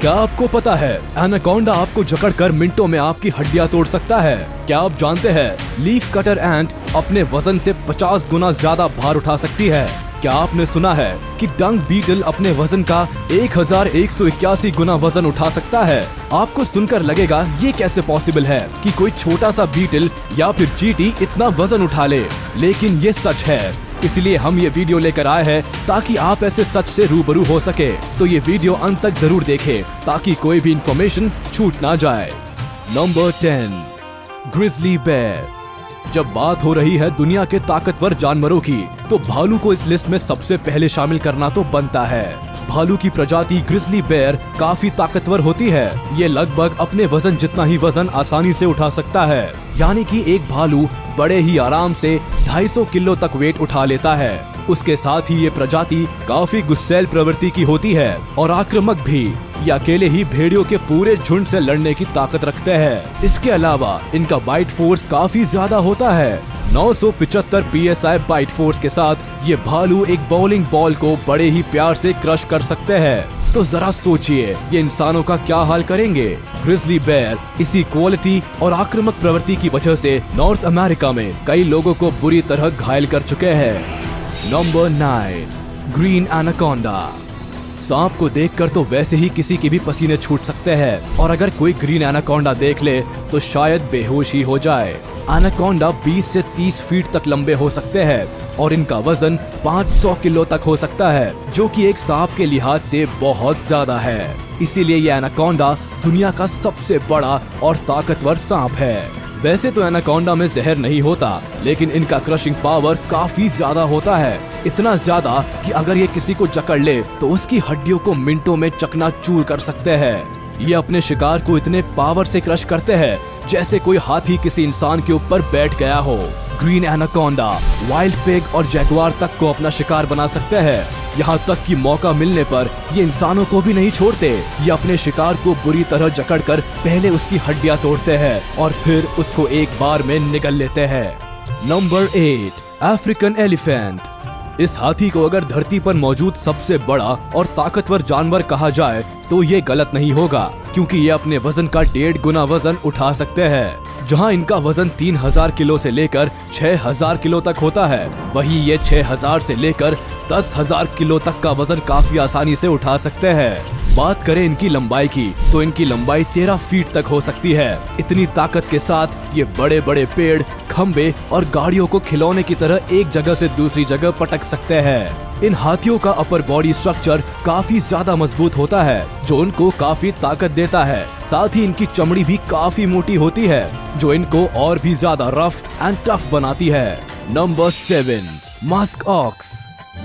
क्या आपको पता है एनाकोंडा आपको जकड़कर मिनटों में आपकी हड्डियां तोड़ सकता है? क्या आप जानते हैं लीफ कटर एंट अपने वजन से 50 गुना ज्यादा भार उठा सकती है? क्या आपने सुना है कि डंग बीटल अपने वजन का 1181 गुना वजन उठा सकता है? आपको सुनकर लगेगा ये कैसे पॉसिबल है कि कोई छोटा सा बीटल या फिर चींटी इतना वजन उठा ले, लेकिन ये सच है। इसलिए हम ये वीडियो लेकर आए हैं ताकि आप ऐसे सच से रूबरू हो सके। तो ये वीडियो अंत तक जरूर देखें ताकि कोई भी इंफॉर्मेशन छूट ना जाए। Number 10, grizzly bear. जब बात हो रही है दुनिया के ताकतवर जानवरों की, तो भालू को इस लिस्ट में सबसे पहले शामिल करना तो बनता है। भालू की प्रजाति ग्रिजली बेयर काफी ताकतवर होती है। ये लगभग अपने वजन जितना ही वजन आसानी से उठा सकता है, यानी कि एक भालू बड़े ही आराम से 250 किलो तक वेट उठा लेता है। उसके साथ ही ये प्रजाति काफी गुस्सैल प्रवृत्ति की होती है और आक्रामक भी। ये अकेले ही भेड़ियों के पूरे झुंड से लड़ने की ताकत रखते हैं। इसके अलावा इनका बाइट फोर्स काफी ज्यादा होता है। 975 PSI बाइट फोर्स के साथ ये भालू एक बॉलिंग बॉल को बड़े ही प्यार से क्रश कर सकते हैं। तो जरा सोचिए ये इंसानों का क्या हाल करेंगे। ग्रिजली बेयर इसी क्वालिटी और आक्रामक प्रवृत्ति की वजह से नॉर्थ अमेरिका में कई लोगों को बुरी तरह घायल कर चुके हैं। Number 9, green anaconda. सांप को देखकर तो वैसे ही किसी के भी पसीने छूट सकते हैं, और अगर कोई ग्रीन एनाकोंडा देख ले तो शायद बेहोश ही हो जाए। एनाकोंडा 20 से 30 फीट तक लंबे हो सकते हैं और इनका वजन 500 किलो तक हो सकता है, जो कि एक सांप के लिहाज से बहुत ज्यादा है। इसीलिए ये एनाकोंडा दुनिया का सबसे बड़ा और ताकतवर सांप है। वैसे तो एनाकोंडा में जहर नहीं होता, लेकिन इनका क्रशिंग पावर काफी ज्यादा होता है। इतना ज्यादा कि अगर ये किसी को जकड़ ले तो उसकी हड्डियों को मिनटों में चकनाचूर कर सकते हैं। ये अपने शिकार को इतने पावर से क्रश करते हैं जैसे कोई हाथी किसी इंसान के ऊपर बैठ गया हो। ग्रीन एनाकोंडा वाइल्ड पिग और जैगुआर तक को अपना शिकार बना सकते हैं। यहाँ तक कि मौका मिलने पर ये इंसानों को भी नहीं छोड़ते। ये अपने शिकार को बुरी तरह जकड़कर पहले उसकी हड्डियां तोड़ते हैं और फिर उसको एक बार में निगल लेते हैं। Number 8, African elephant. इस हाथी को अगर धरती पर मौजूद सबसे बड़ा और ताकतवर जानवर कहा जाए तो ये गलत नहीं होगा, क्योंकि ये अपने वजन का 1.5 गुना वजन उठा सकते हैं। जहां इनका वजन 3000 किलो से लेकर 6000 किलो तक होता है, वहीं ये 6000 से लेकर 10,000 किलो तक का वजन काफी आसानी से उठा सकते हैं। बात करें इनकी लंबाई की तो इनकी लंबाई 13 फीट तक हो सकती है। इतनी ताकत के साथ ये बड़े बड़े पेड़, खंबे और गाड़ियों को खिलौने की तरह एक जगह से दूसरी जगह पटक सकते हैं। इन हाथियों का अपर बॉडी स्ट्रक्चर काफी ज्यादा मजबूत होता है, जो इनको काफी ताकत देता है। साथ ही इनकी चमड़ी भी काफी मोटी होती है, जो इनको और भी ज्यादा रफ एंड टफ बनाती है। Number 7, musk ox.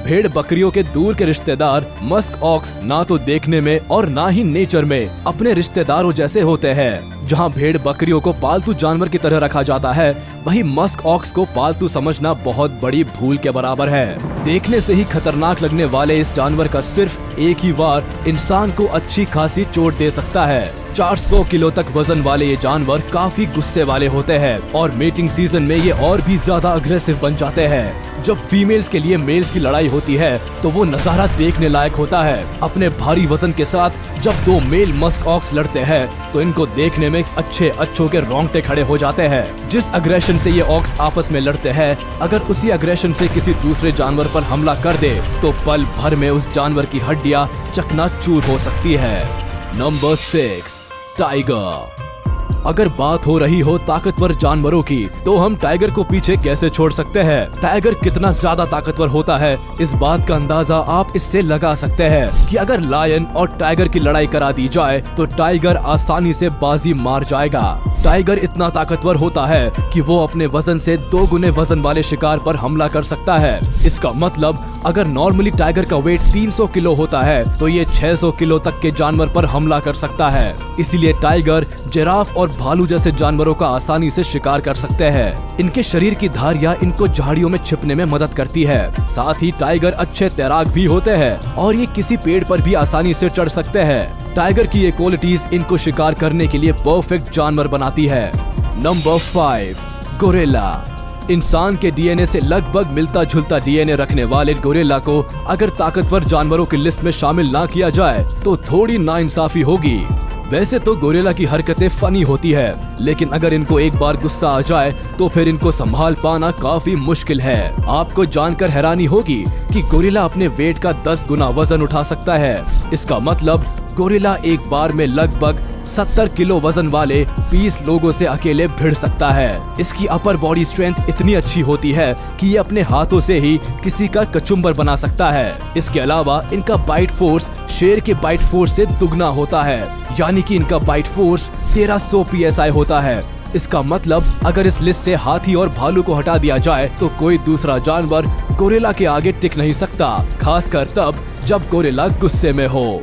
भेड़ बकरियों के दूर के रिश्तेदार मस्क ऑक्स ना तो देखने में और ना ही नेचर में अपने रिश्तेदारों जैसे होते हैं। जहां भेड़ बकरियों को पालतू जानवर की तरह रखा जाता है, वहीं मस्क ऑक्स को पालतू समझना बहुत बड़ी भूल के बराबर है। देखने से ही खतरनाक लगने वाले इस जानवर का सिर्फ एक ही वार इंसान को अच्छी खासी चोट दे सकता है। 400 किलो तक वजन वाले ये जानवर काफी गुस्से वाले होते हैं और मेटिंग सीजन में ये और भी ज्यादा अग्रेसिव बन जाते हैं। जब फीमेल्स के लिए मेल्स की लड़ाई होती है तो वो नजारा देखने लायक होता है। अपने भारी वजन के साथ जब 2 मेल मस्क ऑक्स लड़ते हैं तो इनको देखने में अच्छों के रोंगटे खड़े हो जाते हैं। जिस अग्रेशन से ये ऑक्स आपस में लड़ते हैं, अगर उसी अग्रेशन से किसी दूसरे जानवर पर हमला कर दे तो पल भर में उस जानवर की हड्डियां चकनाचूर हो सकती है। Number 6, tiger. अगर बात हो रही हो ताकतवर जानवरों की तो हम टाइगर को पीछे कैसे छोड़ सकते हैं। टाइगर कितना ज्यादा ताकतवर होता है, इस बात का अंदाजा आप इससे लगा सकते हैं कि अगर लायन और टाइगर की लड़ाई करा दी जाए तो टाइगर आसानी से बाजी मार जाएगा। टाइगर इतना ताकतवर होता है कि वो अपने वजन से 2 गुने वजन वाले शिकार पर हमला कर सकता है। इसका मतलब अगर नॉर्मली टाइगर का वेट 300 किलो होता है तो ये 600 किलो तक के जानवर पर हमला कर सकता है। इसीलिए टाइगर जिराफ और भालू जैसे जानवरों का आसानी से शिकार कर सकते हैं। इनके शरीर की धारियां इनको झाड़ियों में छिपने में मदद करती है। साथ ही टाइगर अच्छे तैराक भी होते हैं और ये किसी पेड़ पर भी आसानी से चढ़ सकते हैं। टाइगर की ये क्वालिटीज इनको शिकार करने के लिए परफेक्ट जानवर बनाती है। Number 5, gorilla. इंसान के डीएनए से लगभग मिलता जुलता डीएनए रखने वाले गोरिल्ला को अगर ताकतवर जानवरों की लिस्ट में शामिल ना किया जाए तो थोड़ी नाइंसाफी होगी। वैसे तो गोरिल्ला की हरकतें फनी होती है, लेकिन अगर इनको एक बार गुस्सा आ जाए तो फिर इनको संभाल पाना काफी मुश्किल है। आपको जानकर हैरानी होगी कि गोरिल्ला अपने वेट का 10 गुना वजन उठा सकता है। इसका मतलब गोरिल्ला एक बार में लगभग 70 किलो वजन वाले 20 लोगों से अकेले भिड़ सकता है। इसकी अपर बॉडी स्ट्रेंथ इतनी अच्छी होती है कि ये अपने हाथों से ही किसी का कचुम्बर बना सकता है। इसके अलावा इनका बाइट फोर्स शेर के बाइट फोर्स से दुगना होता है, यानी कि इनका बाइट फोर्स 1300 PSI होता है। इसका मतलब अगर इस लिस्ट से हाथी और भालू को हटा दिया जाए तो कोई दूसरा जानवर गोरिल्ला के आगे टिक नहीं सकता, खासकर तब जब गोरिल्ला गुस्से में हो।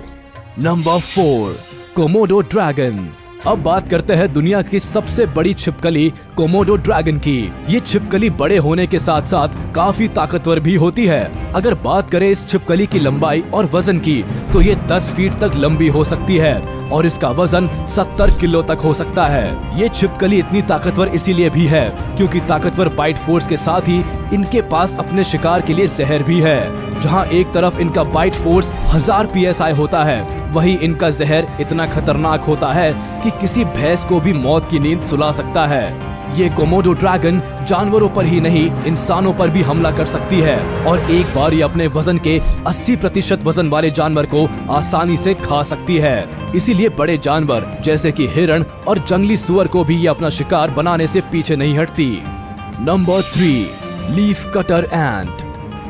Number 4, Komodo dragon. अब बात करते हैं दुनिया की सबसे बड़ी छिपकली कोमोडो ड्रैगन की। ये छिपकली बड़े होने के साथ साथ काफी ताकतवर भी होती है। अगर बात करें इस छिपकली की लंबाई और वजन की तो ये 10 फीट तक लंबी हो सकती है और इसका वजन 70 किलो तक हो सकता है। ये छिपकली इतनी ताकतवर इसीलिए भी है क्योंकि ताकतवर बाइट फोर्स के साथ ही इनके पास अपने शिकार के लिए जहर भी है। जहां एक तरफ इनका बाइट फोर्स 1000 PSI होता है, वहीं इनका जहर इतना खतरनाक होता है कि किसी भैंस को भी मौत की नींद सुला सकता है। ये कोमोडो ड्रैगन जानवरों पर ही नहीं इंसानों पर भी हमला कर सकती है और एक बार ये अपने वजन के 80% वजन वाले जानवर को आसानी से खा सकती है। इसीलिए बड़े जानवर जैसे कि हिरण और जंगली सुअर को भी ये अपना शिकार बनाने से पीछे नहीं हटती। नंबर 3, लीफ कटर एंट।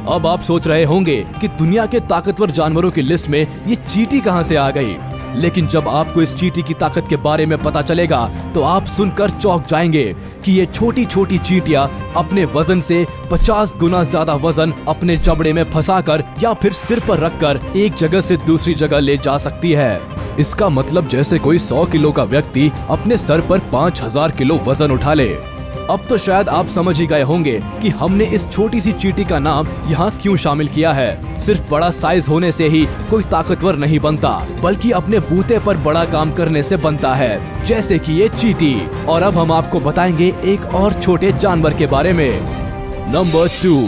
अब आप सोच रहे होंगे कि दुनिया के ताकतवर जानवरों की लिस्ट में ये चींटी कहां से आ गई, लेकिन जब आपको इस चींटी की ताकत के बारे में पता चलेगा तो आप सुनकर चौंक जाएंगे कि ये छोटी छोटी चींटियां अपने वजन से 50 गुना ज्यादा वजन अपने जबड़े में फंसाकर या फिर सिर पर रखकर एक जगह से दूसरी जगह ले जा सकती है। इसका मतलब जैसे कोई 100 किलो का व्यक्ति अपने सर पर 5000 किलो वजन उठा ले। अब तो शायद आप समझ ही गए होंगे कि हमने इस छोटी सी चींटी का नाम यहाँ क्यों शामिल किया है। सिर्फ बड़ा साइज होने से ही कोई ताकतवर नहीं बनता, बल्कि अपने बूते पर बड़ा काम करने से बनता है, जैसे कि ये चींटी। और अब हम आपको बताएंगे एक और छोटे जानवर के बारे में। Number 2,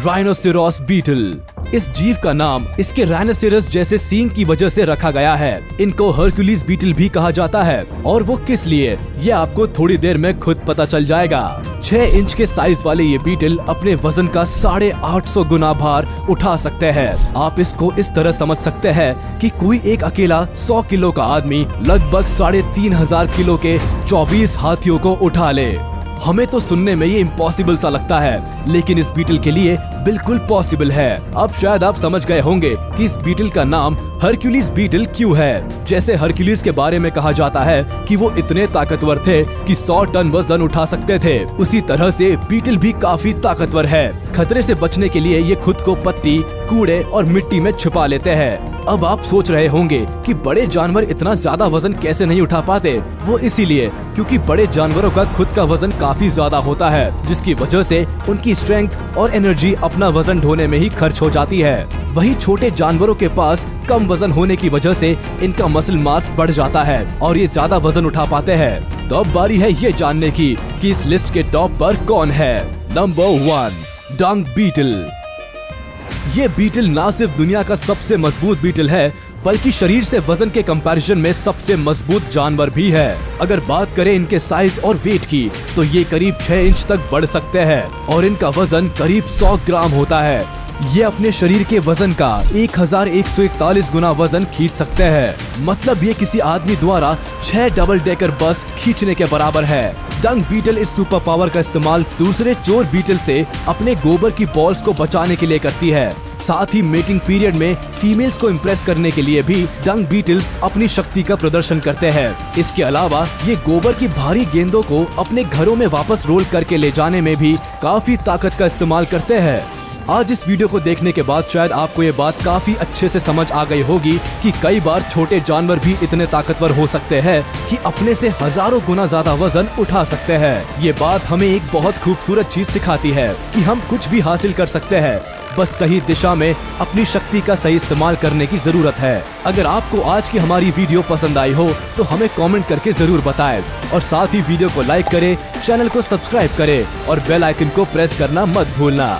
rhinoceros beetle. इस जीव का नाम इसके राइनोसेरस जैसे सींग की वजह से रखा गया है। इनको हरक्यूलिस बीटल भी कहा जाता है और वो किस लिए, ये आपको थोड़ी देर में खुद पता चल जाएगा। 6 इंच के साइज वाले ये बीटल अपने वजन का 850 गुना भार उठा सकते हैं। आप इसको इस तरह समझ सकते हैं कि कोई एक अकेला 100 किलो का आदमी लगभग 3500 किलो के 24 हाथियों को उठा ले। हमें तो सुनने में ये इम्पॉसिबल सा लगता है, लेकिन इस बीटल के लिए बिल्कुल पॉसिबल है। अब शायद आप समझ गए होंगे कि इस बीटल का नाम हरक्यूलिस बीटल क्यों है। जैसे हरक्यूलिस के बारे में कहा जाता है कि वो इतने ताकतवर थे कि 100 टन वजन उठा सकते थे, उसी तरह से बीटल भी काफी ताकतवर है। खतरे से बचने के लिए ये खुद को पत्ती, कूड़े और मिट्टी में छुपा लेते हैं। अब आप सोच रहे होंगे कि बड़े जानवर इतना ज्यादा वजन कैसे नहीं उठा पाते। वो इसीलिए क्योंकि बड़े जानवरों का खुद का वजन काफी ज्यादा होता है, जिसकी वजह से उनकी स्ट्रेंथ और एनर्जी अपना वजन ढोने में ही खर्च हो जाती है। वही छोटे जानवरों के पास कम वजन होने की वजह से इनका मसल मास बढ़ जाता है और ये ज्यादा वजन उठा पाते हैं। तो अब बारी है ये जानने की कि इस लिस्ट के टॉप पर कौन है। Number 1, dung beetle. ये बीटल ना सिर्फ दुनिया का सबसे मजबूत बीटल है, बल्कि शरीर से वजन के कंपैरिजन में सबसे मजबूत जानवर भी है। अगर बात करें इनके साइज और वेट की तो ये करीब 6 इंच तक बढ़ सकते हैं और इनका वजन करीब 100 ग्राम होता है। ये अपने शरीर के वजन का 1141 गुना वजन खींच सकते हैं। मतलब ये किसी आदमी द्वारा 6 डबल डेकर बस खींचने के बराबर है। डंग बीटल इस सुपर पावर का इस्तेमाल दूसरे चोर बीटल से अपने गोबर की बॉल्स को बचाने के लिए करती है। साथ ही मेटिंग पीरियड में फीमेल्स को इम्प्रेस करने के लिए भी डंग बीटल्स अपनी शक्ति का प्रदर्शन करते हैं। इसके अलावा ये गोबर की भारी गेंदों को अपने घरों में वापस रोल करके ले जाने में भी काफी ताकत का इस्तेमाल करते हैं। आज इस वीडियो को देखने के बाद शायद आपको ये बात काफी अच्छे से समझ आ गई होगी कि कई बार छोटे जानवर भी इतने ताकतवर हो सकते हैं कि अपने से हजारों गुना ज्यादा वजन उठा सकते हैं। ये बात हमें एक बहुत खूबसूरत चीज सिखाती है कि हम कुछ भी हासिल कर सकते हैं, बस सही दिशा में अपनी शक्ति का सही इस्तेमाल करने की जरूरत है। अगर आपको आज की हमारी वीडियो पसंद आई हो तो हमें कमेंट करके जरूर बताएं और साथ ही वीडियो को लाइक करें, चैनल को सब्सक्राइब करें और बेल आइकन को प्रेस करना मत भूलना।